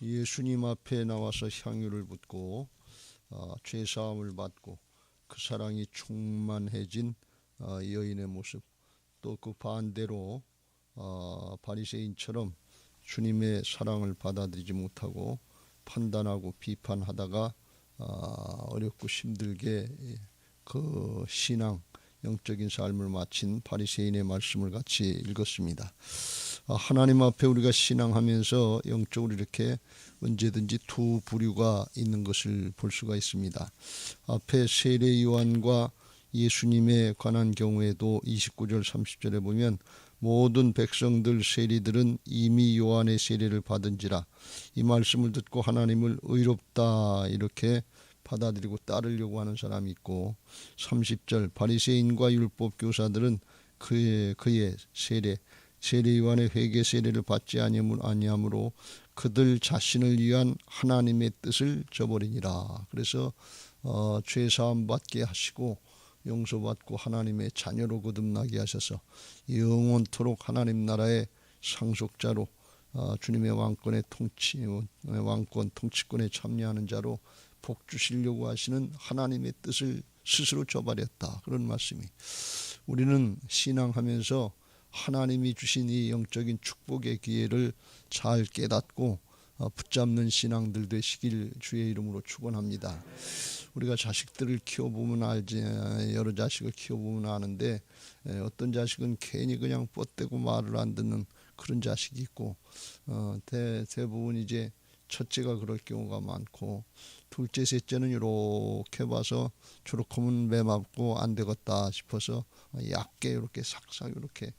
예수님 앞에 나와서 향유를 붓고 죄사함을 받고 그 사랑이 충만해진 여인의 모습, 또 그 반대로 바리새인처럼 주님의 사랑을 받아들이지 못하고 판단하고 비판하다가 어렵고 힘들게 그 신앙, 영적인 삶을 마친 바리새인의 말씀을 같이 읽었습니다. 하나님 앞에 우리가 신앙하면서 영적으로 이렇게 언제든지 두 부류가 있는 것을 볼 수가 있습니다. 앞에 세례 요한과 예수님에 관한 경우에도 29절 30절에 보면 모든 백성들 세리들은 이미 요한의 세례를 받은지라, 이 말씀을 듣고 하나님을 의롭다 이렇게 받아들이고 따르려고 하는 사람이 있고, 30절 바리새인과 율법 교사들은 그의 세례 요한의 회개 세례를 받지 아니하므로 그들 자신을 위한 하나님의 뜻을 저버리니라. 그래서 죄사함 받게 하시고 용서받고 하나님의 자녀로 거듭나게 하셔서 영원토록 하나님 나라의 상속자로 주님의 왕권 통치권에 참여하는 자로 복 주시려고 하시는 하나님의 뜻을 스스로 저버렸다. 그런 말씀이, 우리는 신앙하면서 하나님이 주신 이 영적인 축복의 기회를 잘 깨닫고 붙잡는 신앙들 되시길 주의 이름으로 축원합니다. 우리가 자식들을 키워보면 알지, 여러 자식을 키워보면 아는데 어떤 자식은 괜히 그냥 뻗대고 말을 안 듣는 그런 자식이 있고, 대부분 이제 첫째가 그럴 경우가 많고, 둘째 셋째는 이렇게 봐서 저렇게면 매 맞고 안 되겠다 싶어서 얕게 이렇게 싹싹 이렇게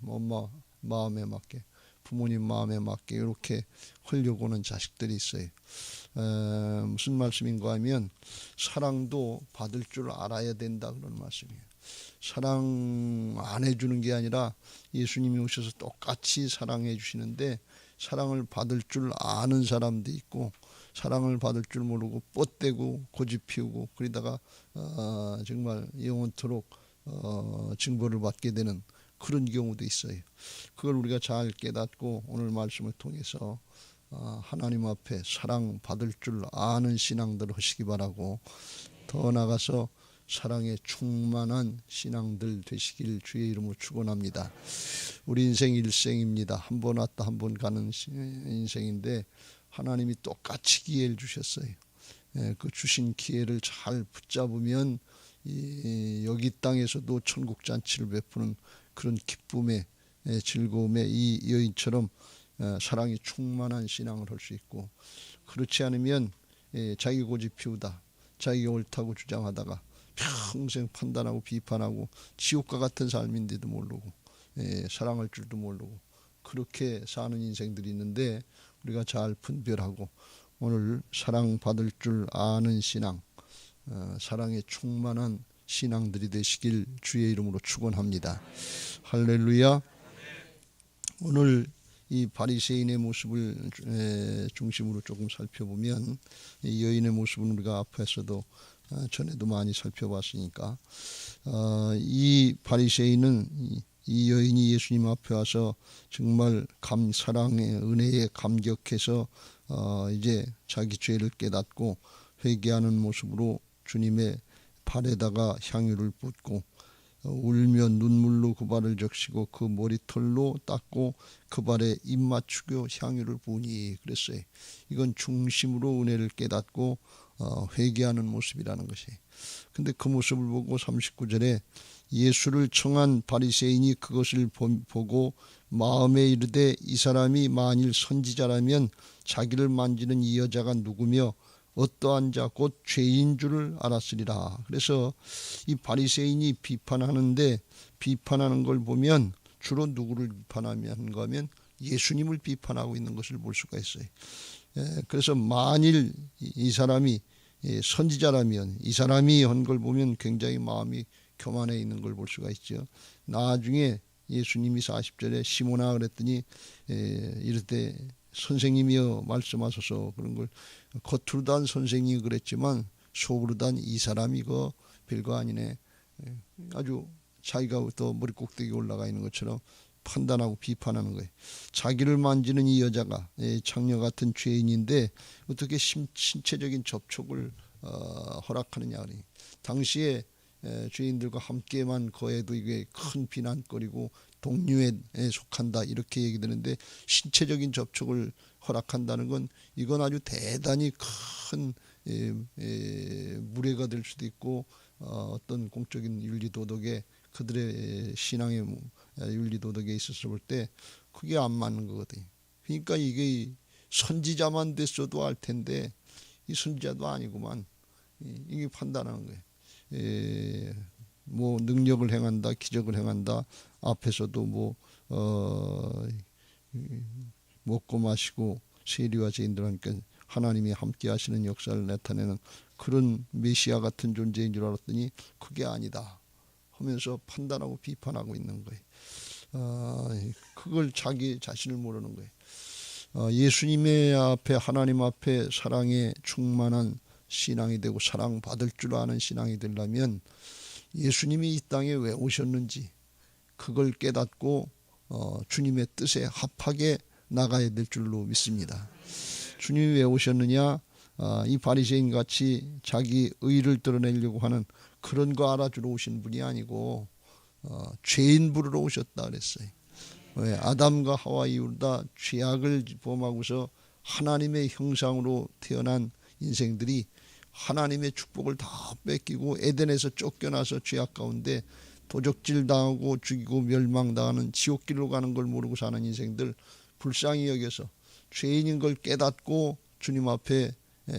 엄마 마음에 맞게, 부모님 마음에 맞게 이렇게 하려고 하는 자식들이 있어요. 무슨 말씀인가 하면 사랑도 받을 줄 알아야 된다, 그런 말씀이에요. 사랑 안 해주는 게 아니라 예수님이 오셔서 똑같이 사랑해 주시는데, 사랑을 받을 줄 아는 사람도 있고 사랑을 받을 줄 모르고 뻗대고 고집 피우고 그러다가 정말 영원토록 징벌을 받게 되는 그런 경우도 있어요. 그걸 우리가 잘 깨닫고 오늘 말씀을 통해서 하나님 앞에 사랑 받을 줄 아는 신앙들 하시기 바라고, 더 나아가서 사랑에 충만한 신앙들 되시길 주의 이름으로 축원합니다. 우리 인생 일생입니다. 한 번 왔다 한 번 가는 인생인데 하나님이 똑같이 기회를 주셨어요. 그 주신 기회를 잘 붙잡으면 여기 땅에서도 천국 잔치를 베푸는 그런 기쁨의 즐거움의 이 여인처럼 사랑이 충만한 신앙을 할 수 있고, 그렇지 않으면 자기 고집 피우다 자기가 옳다고 주장하다가 평생 판단하고 비판하고 지옥과 같은 삶인데도 모르고 사랑할 줄도 모르고 그렇게 사는 인생들이 있는데, 우리가 잘 분별하고 오늘 사랑받을 줄 아는 신앙, 사랑에 충만한 신앙들이 되시길 주의 이름으로 축원합니다. 할렐루야. 오늘 이 바리새인의 모습을 중심으로 조금 살펴보면, 이 여인의 모습은 우리가 앞에서도 전에도 많이 살펴봤으니까, 이 바리새인은 이 여인이 예수님 앞에 와서 정말 사랑의 은혜에 감격해서 이제 자기 죄를 깨닫고 회개하는 모습으로 주님의 발에다가 향유를 붓고 울며 눈물로 그 발을 적시고 그 머리털로 닦고 그 발에 입 맞추고 향유를 부으니 그랬어요. 이건 중심으로 은혜를 깨닫고 회개하는 모습이라는 것이. 근데 그 모습을 보고 39절에 예수를 청한 바리새인이 그것을 보고 마음에 이르되 이 사람이 만일 선지자라면 자기를 만지는 이 여자가 누구며 어떠한 자 곧 죄인 줄을 알았으리라. 그래서 이 바리새인이 비판하는데, 비판하는 걸 보면 주로 누구를 비판하는가 하면 예수님을 비판하고 있는 것을 볼 수가 있어요. 그래서 만일 이 사람이 선지자라면, 이 사람이 한 걸 보면 굉장히 마음이 교만해 있는 걸 볼 수가 있죠. 나중에 예수님이 40절에 시몬아 그랬더니 이럴 때 선생님이여 말씀하소서, 그런 걸 겉으로단 선생님이 그랬지만 속으로단 이 사람이 그 별거 아니네, 아주 자기가 또 머리 꼭대기 올라가 있는 것처럼 판단하고 비판하는 거예요. 자기를 만지는 이 여자가 창녀 같은 죄인인데 어떻게 신체적인 접촉을 허락하느냐. 당시에 죄인들과 함께만 거해도 이게 큰 비난거리고 동류에 속한다 이렇게 얘기되는데, 신체적인 접촉을 허락한다는 건 이건 아주 대단히 큰 무례가 될 수도 있고 어떤 공적인 윤리 도덕에, 그들의 신앙의 윤리 도덕에 있어서 볼 때 그게 안 맞는 거거든요. 그러니까 이게 선지자만 됐어도 알 텐데 이 선지자도 아니구만, 이게 판단하는 거예요. 뭐 능력을 행한다, 기적을 행한다, 앞에서도 먹고 마시고 세리와 죄인들한테 하나님이 함께 하시는 역사를 나타내는 그런 메시아 같은 존재인 줄 알았더니 그게 아니다 하면서 판단하고 비판하고 있는 거예요. 그걸 자기 자신을 모르는 거예요. 예수님의 앞에, 하나님 앞에 사랑에 충만한 신앙이 되고 사랑받을 줄 아는 신앙이 되려면 예수님이 이 땅에 왜 오셨는지 그걸 깨닫고 주님의 뜻에 합하게 나가야 될 줄로 믿습니다. 주님이 왜 오셨느냐? 이 바리새인 같이 자기 의를 드러내려고 하는 그런 거 알아주러 오신 분이 아니고 죄인 부르러 오셨다 그랬어요. 왜? 아담과 하와 이후로 다 죄악을 범하고서 하나님의 형상으로 태어난 인생들이 하나님의 축복을 다 뺏기고 에덴에서 쫓겨나서 죄악 가운데 도적질 당하고 죽이고 멸망당하는 지옥길로 가는 걸 모르고 사는 인생들 불쌍히 여겨서 죄인인 걸 깨닫고 주님 앞에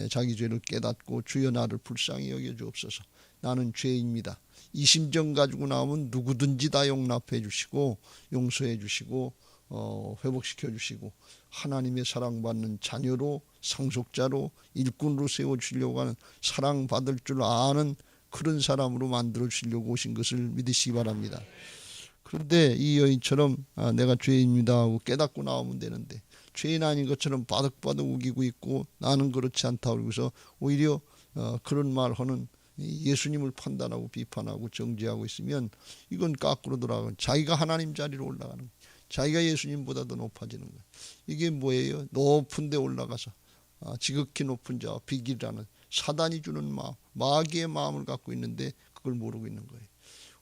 자기 죄를 깨닫고 주여 나를 불쌍히 여겨 주옵소서, 나는 죄인입니다, 이 심정 가지고 나오면 누구든지 다 용납해 주시고 용서해 주시고 회복시켜 주시고 하나님의 사랑받는 자녀로, 상속자로, 일꾼으로 세워주시려고 하는, 사랑받을 줄 아는 그런 사람으로 만들어 주시려고 오신 것을 믿으시기 바랍니다. 그런데 이 여인처럼 내가 죄인입니다 하고 깨닫고 나오면 되는데, 죄인 아닌 것처럼 바득바득 우기고 있고 나는 그렇지 않다 그러고서 오히려 그런 말 하는 예수님을 판단하고 비판하고 정죄하고 있으면 이건 거꾸로 돌아가고 자기가 하나님 자리로 올라가는 거예요. 자기가 예수님보다 더 높아지는 거예요. 이게 뭐예요? 높은 데 올라가서 지극히 높은 자와 비길이라는 사단이 주는 마음, 마귀의 마음을 갖고 있는데 그걸 모르고 있는 거예요.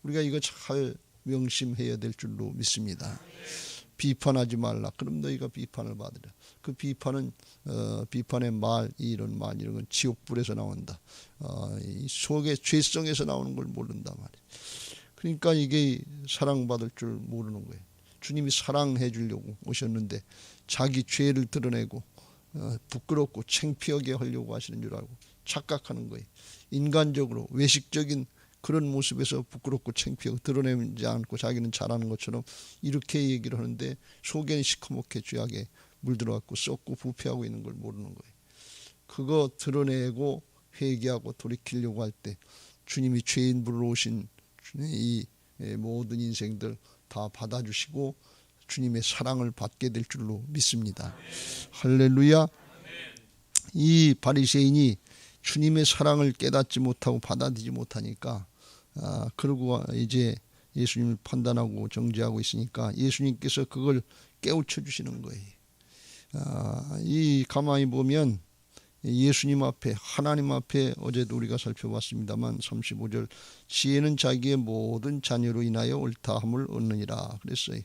우리가 이거 잘 명심해야 될 줄로 믿습니다. 비판하지 말라. 그럼 너희가 비판을 받으라. 그 비판은 비판의 말, 이런 건 지옥불에서 나온다. 이 속의 죄성에서 나오는 걸 모른단 말이에요. 그러니까 이게 사랑받을 줄 모르는 거예요. 주님이 사랑해 주려고 오셨는데 자기 죄를 드러내고 부끄럽고 창피하게 하려고 하시는 줄 알고 착각하는 거예요. 인간적으로 외식적인 그런 모습에서 부끄럽고 창피하고 드러내지 않고 자기는 잘하는 것처럼 이렇게 얘기를 하는데 속에는 시커멓게 죄악에 물들어갖고 썩고 부패하고 있는 걸 모르는 거예요. 그거 드러내고 회개하고 돌이키려고 할 때 주님이 죄인 부르러 오신 이 모든 인생들 다 받아주시고 주님의 사랑을 받게 될 줄로 믿습니다. 할렐루야. 이 바리새인이 주님의 사랑을 깨닫지 못하고 받아들이지 못하니까 그러고 이제 예수님을 판단하고 정죄하고 있으니까 예수님께서 그걸 깨우쳐 주시는 거예요. 이 가만히 보면 예수님 앞에, 하나님 앞에 어제도 우리가 살펴봤습니다만 35절 지혜는 자기의 모든 자녀로 인하여 옳다함을 얻느니라 그랬어요.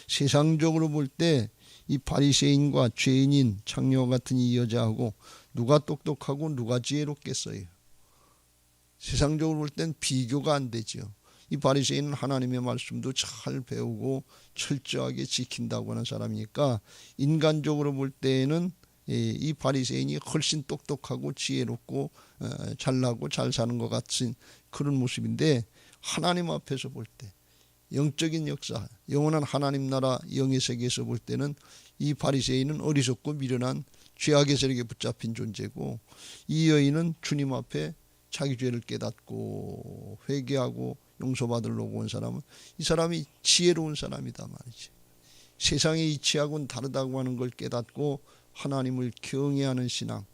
세상적으로 볼 때 이 바리새인과 죄인인 창녀 같은 이 여자하고 누가 똑똑하고 누가 지혜롭겠어요? 세상적으로 볼 땐 비교가 안 되죠. 이 바리새인은 하나님의 말씀도 잘 배우고 철저하게 지킨다고 하는 사람이니까 인간적으로 볼 때에는 이 바리새인이 훨씬 똑똑하고 지혜롭고 잘나고 잘 사는 것 같은 그런 모습인데, 하나님 앞에서 볼 때 영적인 역사, 영원한 하나님 나라 영의 세계에서 볼 때는 이 바리새인은 어리석고 미련한 죄악의 세력에 붙잡힌 존재고, 이 여인은 주님 앞에 자기 죄를 깨닫고 회개하고 용서받으려고 온 사람은 이 사람이 지혜로운 사람이다 말이지. 세상의 이치하고는 다르다고 하는 걸 깨닫고 하나님을 경외하는 신앙,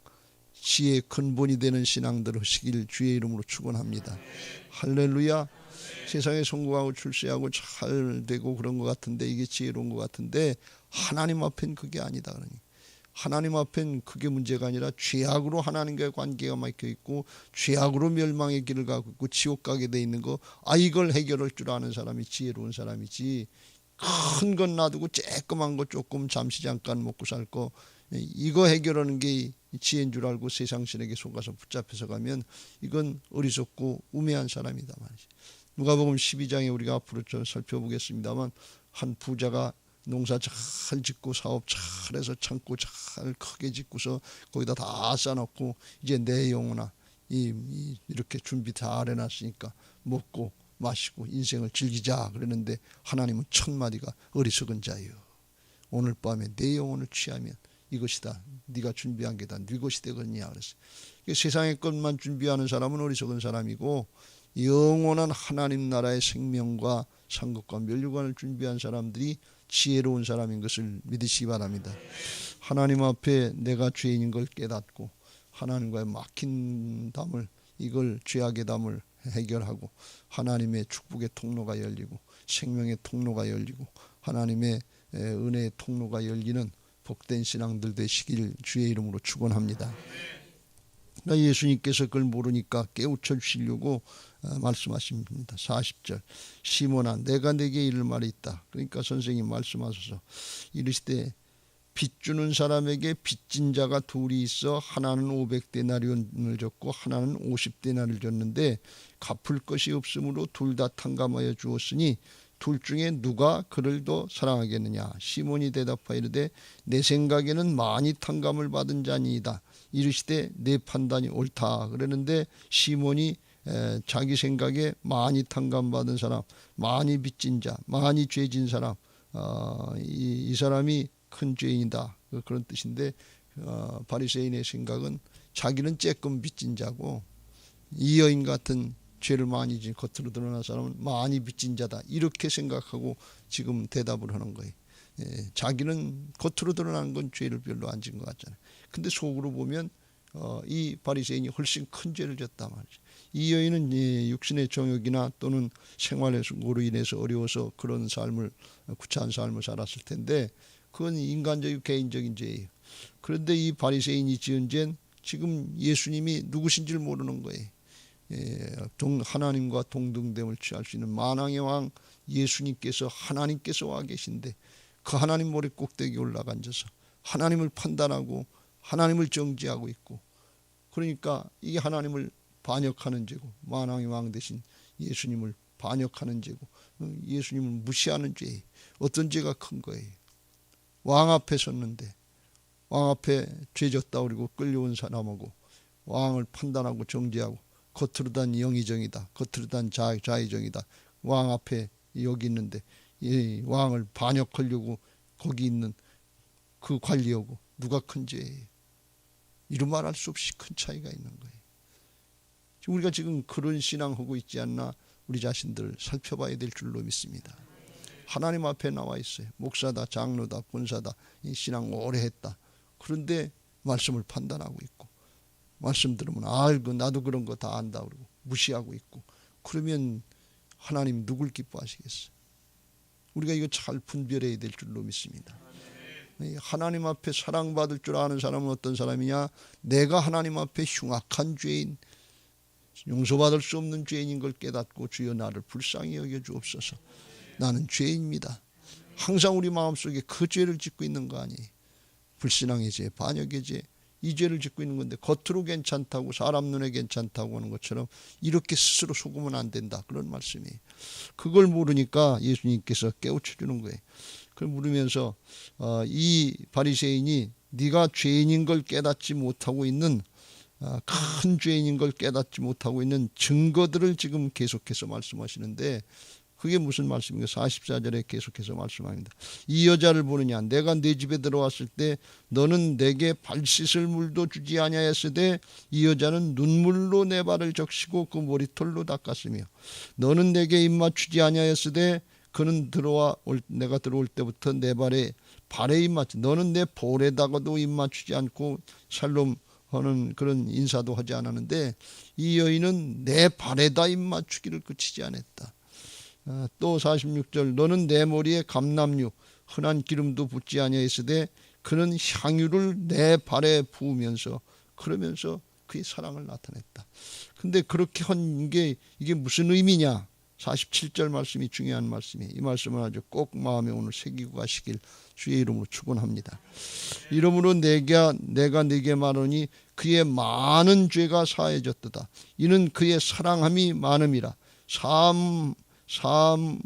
지혜의 근본이 되는 신앙들 하시길 주의 이름으로 축원합니다. 할렐루야. 세상에 성공하고 출세하고 잘 되고 그런 것 같은데, 이게 지혜로운 것 같은데 하나님 앞엔 그게 아니다. 그러니 하나님 앞엔 그게 문제가 아니라 죄악으로 하나님과의 관계가 막혀 있고 죄악으로 멸망의 길을 가고 있고 지옥 가게 돼 있는 거, 이걸 해결할 줄 아는 사람이 지혜로운 사람이지, 큰 건 놔두고 쬐끄만 거 조금 잠시 잠깐 먹고 살 거 이거 해결하는 게 지혜인 줄 알고 세상신에게 속아서 붙잡혀서 가면 이건 어리석고 우매한 사람이다 말이지. 누가복음 12장에 우리가 앞으로 좀 살펴보겠습니다만, 한 부자가 농사 잘 짓고 사업 잘해서 창고 잘 크게 짓고서 거기다 다 쌓아놓고 이제 내 영혼아 이렇게 준비 잘 해놨으니까 먹고 마시고 인생을 즐기자 그러는데, 하나님은 첫 마디가 어리석은 자여, 오늘 밤에 내 영혼을 취하면 이것이다, 네가 준비한 게 다 네 것이 되겠냐 그랬어요. 세상의 것만 준비하는 사람은 어리석은 사람이고, 영원한 하나님 나라의 생명과 상급과 멸류관을 준비한 사람들이 지혜로운 사람인 것을 믿으시기 바랍니다. 하나님 앞에 내가 죄인인 걸 깨닫고 하나님과의 막힌 담을, 이걸 죄악의 담을 해결하고 하나님의 축복의 통로가 열리고 생명의 통로가 열리고 하나님의 은혜의 통로가 열리는 복된 신앙들 되시길 주의 이름으로 축원합니다. 예수님께서 그걸 모르니까 깨우쳐 주시려고 말씀하십니다. 40절, 시몬아 내가 내게 이를 말이 있다. 그러니까 선생님 말씀하셔서 이르시되, 빚 주는 사람에게 빚진 자가 둘이 있어 하나는 500데나리온을 줬고 하나는 50데나리온을 줬는데 갚을 것이 없으므로 둘 다 탕감하여 주었으니 둘 중에 누가 그를 더 사랑하겠느냐. 시몬이 대답하여 이르되 내 생각에는 많이 탕감을 받은 자니이다. 이르시되 내 판단이 옳다. 그러는데 시몬이 자기 생각에 많이 탕감받은 사람, 많이 빚진 자, 많이 죄진 사람, 이 사람이 큰 죄인이다, 그런 뜻인데, 바리새인의 생각은 자기는 쬐끔 빚진 자고 이 여인 같은 죄를 많이 진 겉으로 드러난 사람은 많이 빚진 자다, 이렇게 생각하고 지금 대답을 하는 거예요. 자기는 겉으로 드러나는 건 죄를 별로 안 진 것 같잖아요. 근데 속으로 보면 이 바리새인이 훨씬 큰 죄를 졌단 말이죠. 이 여인은 육신의 정욕이나 또는 생활으로 인해서 어려워서 그런 삶을, 구차한 삶을 살았을 텐데 그건 인간적이고 개인적인 죄예요. 그런데 이 바리새인이 지은 죄는 지금 예수님이 누구신지를 모르는 거예요. 하나님과 동등됨을 취할 수 있는 만왕의 왕 예수님께서, 하나님께서 와 계신데 그 하나님 머리 꼭대기에 올라가 앉아서 하나님을 판단하고 하나님을 정죄하고 있고, 그러니까 이게 하나님을 반역하는 죄고, 만왕의 왕 되신 예수님을 반역하는 죄고, 예수님을 무시하는 죄예요. 어떤 죄가 큰 거예요? 왕 앞에 섰는데 왕 앞에 죄졌다 그러고 끌려온 사람하고 왕을 판단하고 정죄하고, 겉으로 단 영의정이다, 겉으로 단 좌의정이다, 왕 앞에 여기 있는데 이 왕을 반역하려고 거기 있는 그 관리하고 누가 큰 죄예요? 이루 말할 수 없이 큰 차이가 있는 거예요. 우리가 지금 그런 신앙하고 있지 않나 우리 자신들을 살펴봐야 될 줄로 믿습니다. 하나님 앞에 나와 있어요. 목사다, 장로다, 권사다, 이 신앙 오래 했다. 그런데 말씀을 판단하고 있고, 말씀 들으면 알고 나도 그런 거 다 안다 그러고 무시하고 있고, 그러면 하나님 누굴 기뻐하시겠어요? 우리가 이거 잘 분별해야 될 줄로 믿습니다. 하나님 앞에 사랑받을 줄 아는 사람은 어떤 사람이냐? 내가 하나님 앞에 흉악한 죄인, 용서받을 수 없는 죄인인 걸 깨닫고 주여 나를 불쌍히 여겨 주옵소서, 나는 죄인입니다. 항상 우리 마음속에 그 죄를 짓고 있는 거 아니에요. 불신앙의 죄, 반역의 죄, 이 죄를 짓고 있는 건데 겉으로 괜찮다고, 사람 눈에 괜찮다고 하는 것처럼 이렇게 스스로 속으면 안 된다, 그런 말씀이에요. 그걸 모르니까 예수님께서 깨우쳐 주는 거예요. 그걸 물으면서 이 바리새인이 네가 죄인인 걸 깨닫지 못하고 있는, 큰 죄인인 걸 깨닫지 못하고 있는 증거들을 지금 계속해서 말씀하시는데, 그게 무슨 말씀인가? 44절에 계속해서 말씀합니다. 이 여자를 보느냐? 내가 네 집에 들어왔을 때 너는 내게 발 씻을 물도 주지 아니하였으되 이 여자는 눈물로 내 발을 적시고 그 머리털로 닦았으며, 너는 내게 입맞추지 아니하였으되 그는 내가 들어올 때부터 내 발에 입맞추, 너는 내 볼에다가도 입맞추지 않고 샬롬 하는 그런 인사도 하지 않았는데 이 여인은 내 발에다 입맞추기를 그치지 않았다. 또 46절 너는 내 머리에 감람류 흔한 기름도 붓지 아니하였으되 그는 향유를 내 발에 부으면서 그러면서 그의 사랑을 나타냈다. 근데 그렇게 한 게 이게 무슨 의미냐? 47절 말씀이 중요한 말씀이에요. 이 말씀을 아주 꼭 마음에 오늘 새기고 가시길 주의 이름으로 축원합니다. 이러므로 내가 네게 말하니 그의 많은 죄가 사해졌도다. 이는 그의 사랑함이 많음이라. 사함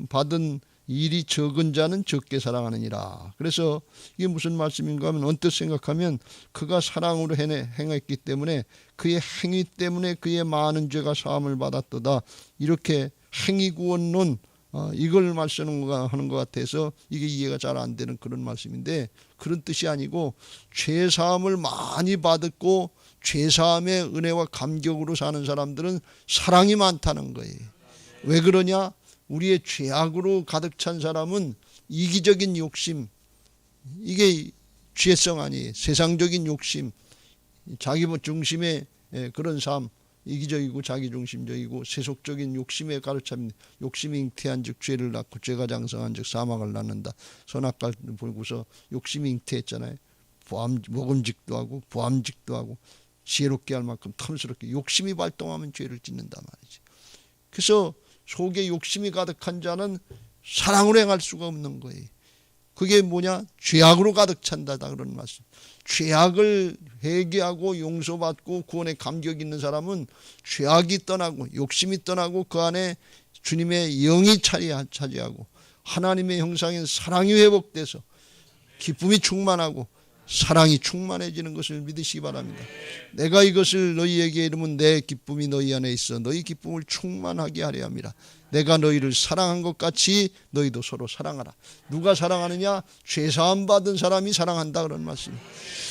받은 일이 적은 자는 적게 사랑하느니라. 그래서 이게 무슨 말씀인가 하면 언뜻 생각하면 그가 사랑으로 행했기 때문에 그의 행위 때문에 그의 많은 죄가 사함을 받았도다. 이렇게 행위구원론 이걸 말씀하는 것 같아서 이게 이해가 잘 안 되는 그런 말씀인데 그런 뜻이 아니고 죄사함을 많이 받았고 죄사함의 은혜와 감격으로 사는 사람들은 사랑이 많다는 거예요. 왜 그러냐? 우리의 죄악으로 가득 찬 사람은 이기적인 욕심, 이게 죄성 아니에요. 세상적인 욕심, 자기 중심의 그런 삶, 이기적이고 자기중심적이고 세속적인 욕심에 가로차면 욕심이 잉태한 즉 죄를 낳고 죄가 장성한 즉 사망을 낳는다. 선악과를 보고서 욕심이 잉태했잖아요. 먹음직도 하고 보암직도 하고 지혜롭게 할 만큼 탐스럽게 욕심이 발동하면 죄를 짓는단 말이지. 그래서 속에 욕심이 가득한 자는 사랑으로 행할 수가 없는 거예요. 그게 뭐냐? 죄악으로 가득 찬다다 그런 말씀. 죄악을 회개하고 용서받고 구원의 감격이 있는 사람은 죄악이 떠나고 욕심이 떠나고 그 안에 주님의 영이 차지하고 하나님의 형상인 사랑이 회복돼서 기쁨이 충만하고 사랑이 충만해지는 것을 믿으시기 바랍니다. 내가 이것을 너희에게 이르면 내 기쁨이 너희 안에 있어 너희 기쁨을 충만하게 하려 함이라. 내가 너희를 사랑한 것 같이 너희도 서로 사랑하라. 누가 사랑하느냐? 죄사함 받은 사람이 사랑한다 그런 말씀.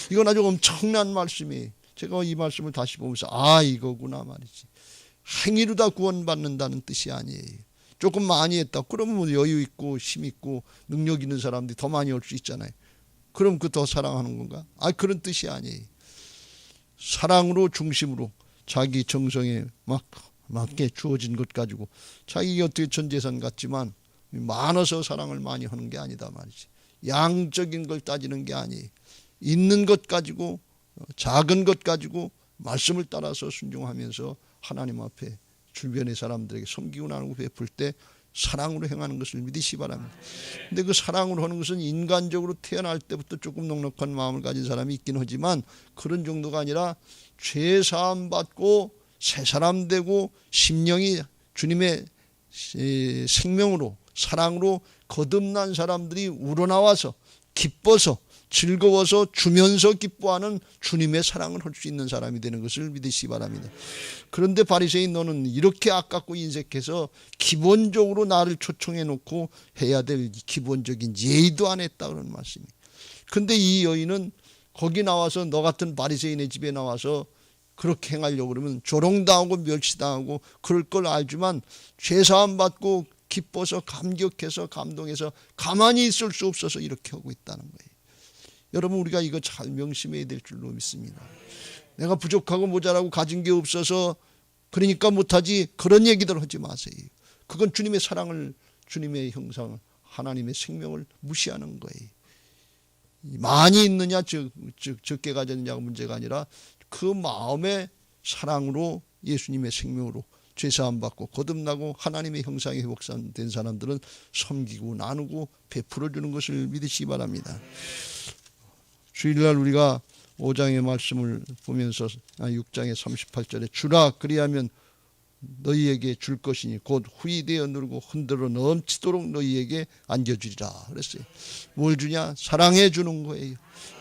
이건 아주 엄청난 말씀이에요. 제가 이 말씀을 다시 보면서 이거구나 말이지. 행위로 다 구원받는다는 뜻이 아니에요. 조금 많이 했다. 그러면 여유 있고 힘 있고 능력 있는 사람들이 더 많이 올 수 있잖아요. 그럼 그 더 사랑하는 건가? 그런 뜻이 아니에요. 사랑으로 중심으로 자기 정성에 맞게 주어진 것 가지고 자기가 어떻게 전 재산 같지만 많아서 사랑을 많이 하는 게 아니다 말이지. 양적인 걸 따지는 게 아니에요. 있는 것 가지고 작은 것 가지고 말씀을 따라서 순종하면서 하나님 앞에 주변의 사람들에게 섬기고 나누고 베풀 때 사랑으로 행하는 것을 믿으시기 바랍니다. 근데 그 사랑으로 하는 것은 인간적으로 태어날 때부터 조금 넉넉한 마음을 가진 사람이 있긴 하지만 그런 정도가 아니라 죄 사함 받고 새 사람 되고 심령이 주님의 생명으로 사랑으로 거듭난 사람들이 우러나와서 기뻐서 즐거워서 주면서 기뻐하는 주님의 사랑을 할 수 있는 사람이 되는 것을 믿으시기 바랍니다. 그런데 바리새인 너는 이렇게 아깝고 인색해서 기본적으로 나를 초청해 놓고 해야 될 기본적인 예의도 안 했다 그런 말씀이. 근데 이 여인은 거기 나와서 너 같은 바리새인의 집에 나와서 그렇게 행하려고 그러면 조롱당하고 멸시당하고 그럴 걸 알지만 죄사함 받고 기뻐서 감격해서 감동해서 가만히 있을 수 없어서 이렇게 하고 있다는 거예요. 여러분 우리가 이거 잘 명심해야 될 줄로 믿습니다. 내가 부족하고 모자라고 가진 게 없어서 그러니까 못하지 그런 얘기들 하지 마세요. 그건 주님의 사랑을 주님의 형상을 하나님의 생명을 무시하는 거예요. 많이 있느냐 적게 가졌느냐가 문제가 아니라 그 마음의 사랑으로 예수님의 생명으로 죄사함 받고 거듭나고 하나님의 형상에 회복된 사람들은 섬기고 나누고 베풀어 주는 것을 믿으시기 바랍니다. 주일날 우리가 5장의 말씀을 보면서 6장의 38절에 주라 그리하면 너희에게 줄 것이니 곧 후이되어 누르고 흔들어 넘치도록 너희에게 안겨주리라 그랬어요. 뭘 주냐? 사랑해 주는 거예요.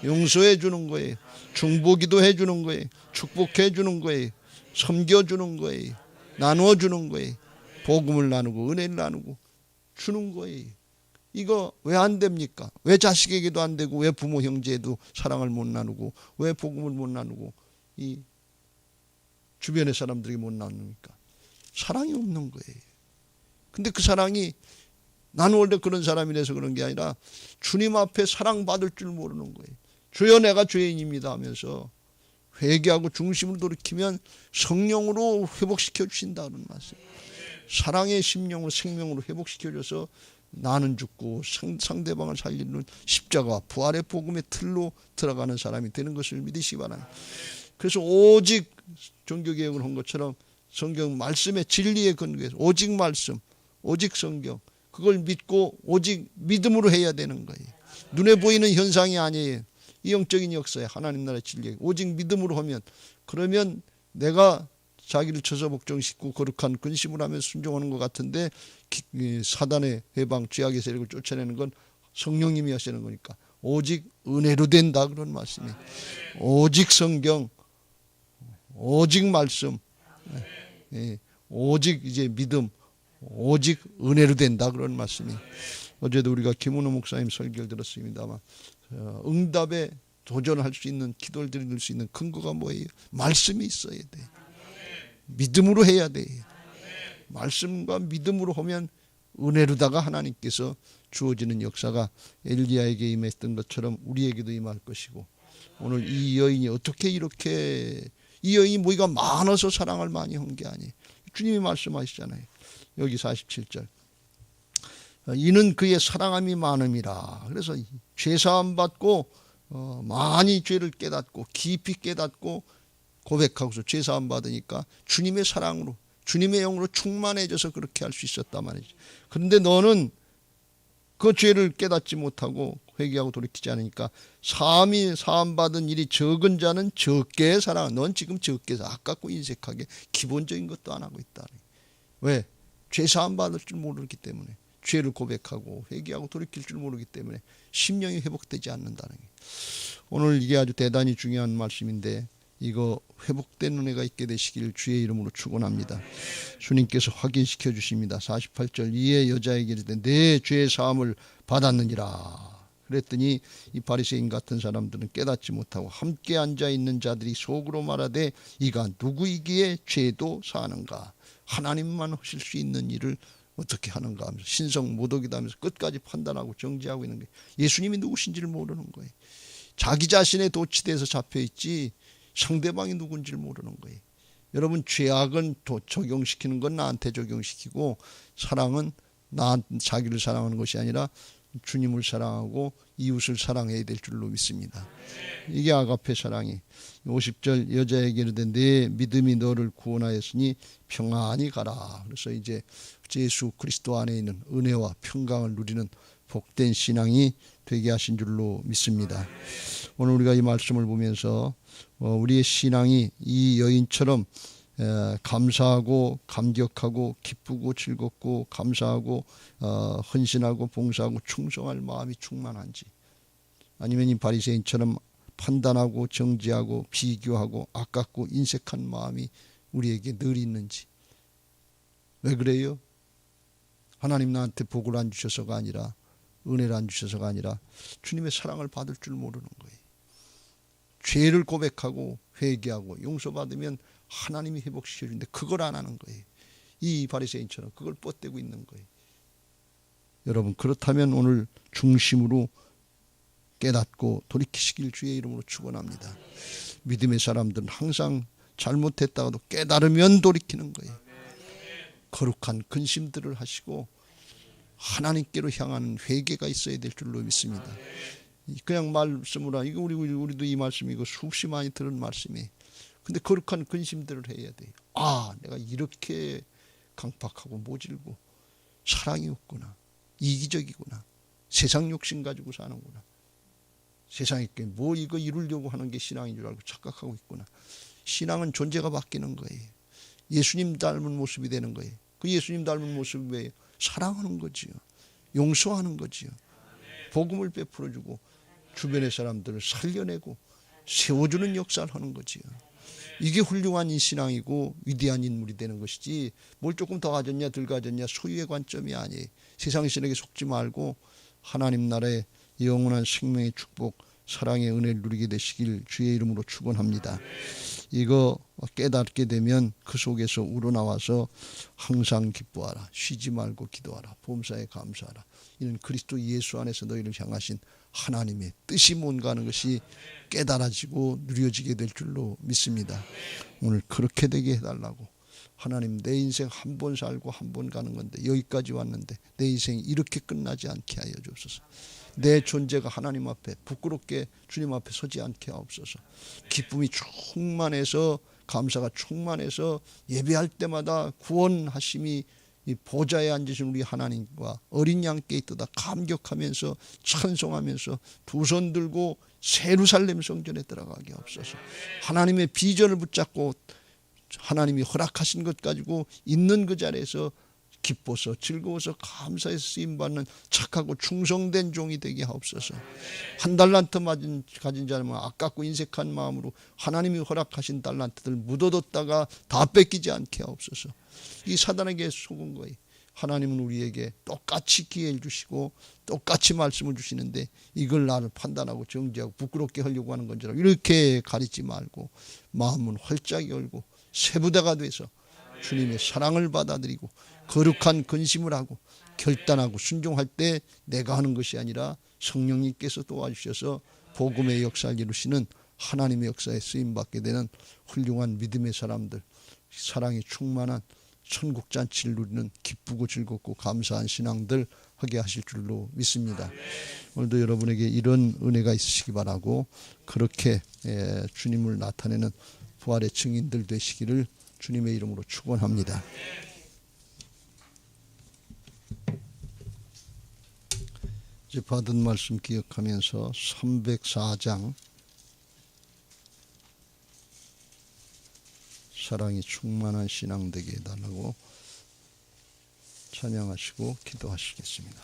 용서해 주는 거예요. 중보기도 해 주는 거예요. 축복해 주는 거예요. 섬겨 주는 거예요. 나누어 주는 거예요. 복음을 나누고 은혜를 나누고 주는 거예요. 이거 왜 안 됩니까? 왜 자식에게도 안 되고 왜 부모 형제에도 사랑을 못 나누고 왜 복음을 못 나누고 이 주변의 사람들에게 못 나눕니까? 사랑이 없는 거예요. 근데 그 사랑이 나는 원래 그런 사람이라서 그런 게 아니라 주님 앞에 사랑받을 줄 모르는 거예요. 주여 내가 죄인입니다 하면서 회개하고 중심으로 돌이키면 성령으로 회복시켜 주신다는 말씀. 사랑의 심령으로 생명으로 회복시켜줘서 나는 죽고 상대방을 살리는 십자가 부활의 복음의 틀로 들어가는 사람이 되는 것을 믿으시기 바랍니다. 그래서 오직 종교개혁을 한 것처럼 성경 말씀의 진리에 근거해서 오직 말씀, 오직 성경, 그걸 믿고 오직 믿음으로 해야 되는 거예요. 눈에 보이는 현상이 아니에요. 이 영적인 역사에 하나님 나라의 진리, 오직 믿음으로 하면, 그러면 내가 자기를 쳐서 복종시키고 거룩한 근심을 하며 순종하는 것 같은데 사단의 해방, 죄악의 세력을 쫓아내는 건 성령님이 하시는 거니까 오직 은혜로 된다, 그런 말씀이에요. 오직 성경, 오직 말씀, 오직 이제 믿음, 오직 은혜로 된다, 그런 말씀이에요. 어제도 우리가 김은호 목사님 설교를 들었습니다만 응답에 도전할 수 있는, 기도를 드릴 수 있는 근거가 뭐예요? 말씀이 있어야 돼. 믿음으로 해야 돼. 말씀과 믿음으로 하면 은혜로다가 하나님께서 주어지는 역사가 엘리야에게 임했던 것처럼 우리에게도 임할 것이고, 오늘 이 여인이 어떻게 이렇게, 이 여인이 뭐가 많아서 사랑을 많이 한 게 아니에요. 주님이 말씀하시잖아요. 여기 47절. 이는 그의 사랑함이 많음이라. 그래서 죄사함 받고 많이 죄를 깨닫고 깊이 깨닫고 고백하고서 죄사함 받으니까 주님의 사랑으로, 주님의 영으로 충만해져서 그렇게 할 수 있었단 말이죠. 그런데 너는 그 죄를 깨닫지 못하고 회개하고 돌이키지 않으니까 사함 받은 일이 적은 자는 적게 사랑. 넌 지금 적게 아깝고 인색하게 기본적인 것도 안 하고 있다. 왜? 죄사함 받을 줄 모르기 때문에, 죄를 고백하고 회개하고 돌이킬 줄 모르기 때문에 심령이 회복되지 않는다는 게. 오늘 이게 아주 대단히 중요한 말씀인데, 이거 회복된 은혜가 있게 되시길 주의 이름으로 축원합니다. 주님께서 확인시켜 주십니다. 48절. 이에 여자에게 이르되 내 죄 사함을 받았느니라. 그랬더니 이 바리새인 같은 사람들은 깨닫지 못하고 함께 앉아 있는 자들이 속으로 말하되 이가 누구이기에 죄도 사하는가. 하나님만 하실 수 있는 일을 어떻게 하는가 하면서 신성 모독이다 하면서 끝까지 판단하고 정죄하고 있는 게, 예수님이 누구신지를 모르는 거예요. 자기 자신의 도취돼서 잡혀있지 상대방이 누군지를 모르는 거예요. 여러분, 죄악은 적용시키는 건 나한테 적용시키고, 사랑은 자기를 사랑하는 것이 아니라 주님을 사랑하고 이웃을 사랑해야 될 줄로 믿습니다. 이게 아가페 사랑이. 50절. 여자에게 이르되 내 믿음이 너를 구원하였으니 평안히 가라. 그래서 이제 예수 그리스도 안에 있는 은혜와 평강을 누리는 복된 신앙이 되게 하신 줄로 믿습니다. 오늘 우리가 이 말씀을 보면서 우리의 신앙이 이 여인처럼 감사하고 감격하고 기쁘고 즐겁고 감사하고 헌신하고 봉사하고 충성할 마음이 충만한지, 아니면 이 바리새인처럼 판단하고 정죄하고 비교하고 아깝고 인색한 마음이 우리에게 늘 있는지. 왜 그래요? 하나님 나한테 복을 안 주셔서가 아니라, 은혜를 안 주셔서가 아니라 주님의 사랑을 받을 줄 모르는 거예요. 죄를 고백하고 회개하고 용서받으면 하나님이 회복시켜 주는데 그걸 안 하는 거예요. 이 바리새인처럼 그걸 뻗대고 있는 거예요. 여러분, 그렇다면 오늘 중심으로 깨닫고 돌이키시길 주의 이름으로 축원합니다. 믿음의 사람들은 항상 잘못했다가도 깨달으면 돌이키는 거예요. 거룩한 근심들을 하시고 하나님께로 향하는 회개가 있어야 될 줄로 믿습니다. 그냥 말씀으로, 이거 우리도 이 말씀 이거 수없이 많이 들은 말씀이에요. 근데 거룩한 근심들을 해야 돼요. 아, 내가 이렇게 강팍하고 모질고 사랑이 없구나, 이기적이구나, 세상 욕심 가지고 사는구나, 세상에 뭐 이거 이루려고 하는 게 신앙인 줄 알고 착각하고 있구나. 신앙은 존재가 바뀌는 거예요. 예수님 닮은 모습이 되는 거예요. 그 예수님 닮은 모습이 뭐예요? 사랑하는 거지요. 용서하는 거지요. 복음을 베풀어주고 주변의 사람들을 살려내고 세워주는 역사를 하는 거지요. 이게 훌륭한 신앙이고 위대한 인물이 되는 것이지, 뭘 조금 더 가졌냐 덜 가졌냐 소유의 관점이 아니에요. 세상 신에게 속지 말고 하나님 나라의 영원한 생명의 축복, 사랑의 은혜를 누리게 되시길 주의 이름으로 축원합니다. 이거 깨닫게 되면 그 속에서 우러나와서 항상 기뻐하라, 쉬지 말고 기도하라, 범사에 감사하라. 이는 그리스도 예수 안에서 너희를 향하신 하나님의 뜻이 뭔가 하는 것이 깨달아지고 누려지게 될 줄로 믿습니다. 오늘 그렇게 되게 해달라고, 하나님, 내 인생 한 번 살고 한 번 가는 건데 여기까지 왔는데 내 인생이 이렇게 끝나지 않게 하여 주옵소서. 내 존재가 하나님 앞에 부끄럽게 주님 앞에 서지 않게 하옵소서. 기쁨이 충만해서, 감사가 충만해서 예배할 때마다 구원하심이 이 보좌에 앉으신 우리 하나님과 어린 양께 있도다 감격하면서 찬송하면서 두 손 들고 예루살렘 성전에 들어가게 하옵소서. 하나님의 비전을 붙잡고 하나님이 허락하신 것 가지고 있는 그 자리에서 기뻐서 즐거워서 감사해서 쓰임받는 착하고 충성된 종이 되게 하옵소서. 한 달란트 가진 자는 아깝고 인색한 마음으로 하나님이 허락하신 달란트들 묻어뒀다가 다 뺏기지 않게 하옵소서. 이 사단에게 속은 거예요. 하나님은 우리에게 똑같이 기회를 주시고 똑같이 말씀을 주시는데 이걸 나를 판단하고 정죄하고 부끄럽게 하려고 하는 건지 이렇게 가리지 말고 마음은 활짝 열고 세부대가 돼서 주님의 사랑을 받아들이고 거룩한 근심을 하고 결단하고 순종할 때 내가 하는 것이 아니라 성령님께서 도와주셔서 복음의 역사를 이루시는 하나님의 역사에 쓰임받게 되는 훌륭한 믿음의 사람들, 사랑이 충만한 천국잔치를 누리는 기쁘고 즐겁고 감사한 신앙들 하게 하실 줄로 믿습니다. 오늘도 여러분에게 이런 은혜가 있으시기 바라고 그렇게 주님을 나타내는 부활의 증인들 되시기를 주님의 이름으로 축원합니다. 이제 받은 말씀 기억하면서 304장 사랑이 충만한 신앙 되게 해달라고 찬양하시고 기도하시겠습니다.